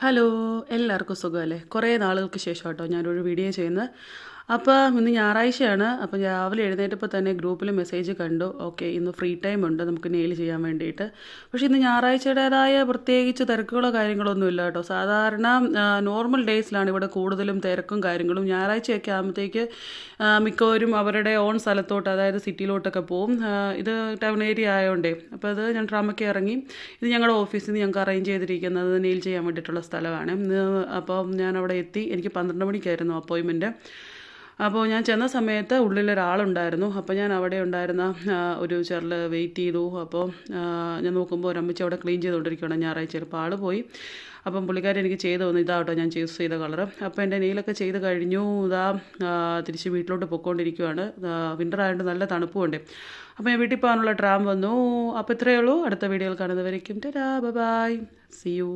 Hello എല്ലാവർക്കും സുഖമല്ലേ? കുറേ നാളുകൾക്ക് ശേഷം കേട്ടോ ഞാനൊരു വീഡിയോ ചെയ്യുന്നത്. അപ്പോൾ ഇന്ന് ഞായറാഴ്ചയാണ്. അപ്പോൾ രാവിലെ എഴുന്നേറ്റപ്പോൾ തന്നെ ഗ്രൂപ്പിൽ മെസ്സേജ് കണ്ടു. ഓക്കെ, ഇന്ന് ഫ്രീ ടൈം ഉണ്ട് നമുക്ക് നെയിൽ ചെയ്യാൻ വേണ്ടിയിട്ട്. പക്ഷേ ഇന്ന് ഞായറാഴ്ചയുടേതായ പ്രത്യേകിച്ച് തിരക്കുകളോ കാര്യങ്ങളോ ഒന്നും ഇല്ല കേട്ടോ. സാധാരണ നോർമൽ ഡേയ്സിലാണ് ഇവിടെ കൂടുതലും തിരക്കും കാര്യങ്ങളും. ഞായറാഴ്ചയൊക്കെ ആകുമ്പോഴത്തേക്ക് മിക്കവരും അവരുടെ ഓൺ സ്ഥലത്തോട്ട്, അതായത് സിറ്റിയിലോട്ടൊക്കെ പോവും. ഇത് ടൗൺ ഏരിയ ആയതുകൊണ്ടേ. അപ്പോൾ അത് ഞാൻ ട്രാമയ്ക്ക് ഇറങ്ങി. ഇത് ഞങ്ങളുടെ ഓഫീസിൽ നിന്ന് ഞങ്ങൾക്ക് അറേഞ്ച് ചെയ്തിരിക്കുന്നത് നെയിൽ ചെയ്യാൻ വേണ്ടിയിട്ടുള്ള സ്ഥലമാണ്. അപ്പം ഞാൻ അവിടെ എത്തി. എനിക്ക് 12 മണിക്കായിരുന്നു അപ്പോയിൻമെൻറ്റ്. അപ്പോൾ ഞാൻ ചെന്ന സമയത്ത് ഉള്ളിലൊരാളുണ്ടായിരുന്നു. അപ്പോൾ ഞാൻ അവിടെ ഉണ്ടായിരുന്ന ഒരു ചെറിൽ വെയിറ്റ് ചെയ്തു. അപ്പോൾ ഞാൻ നോക്കുമ്പോൾ ഒരമ്മച്ചി അവിടെ ക്ലീൻ ചെയ്തുകൊണ്ടിരിക്കുകയാണ്. ഞായറാഴ്ച ചിലപ്പോൾ ആൾ പോയി. അപ്പം പുള്ളിക്കാരി എനിക്ക് ചെയ്ത് തന്നു. ഇതാട്ടോ ഞാൻ ചൂസ് ചെയ്ത കളറ്. അപ്പോൾ എൻ്റെ നെയിലൊക്കെ ചെയ്ത് കഴിഞ്ഞു. ഇതാ തിരിച്ച് വീട്ടിലോട്ട് പൊയ്ക്കൊണ്ടിരിക്കുകയാണ്. വിൻ്റർ ആയതുകൊണ്ട് നല്ല തണുപ്പുമുണ്ട്. അപ്പോൾ ഞാൻ വീട്ടിൽ പോകാനുള്ള ട്രാം വന്നു. അപ്പോൾ ഇത്രയേ ഉള്ളൂ. അടുത്ത വീഡിയോയിൽ കാണുന്നവരേക്കും tata bye bye. See U.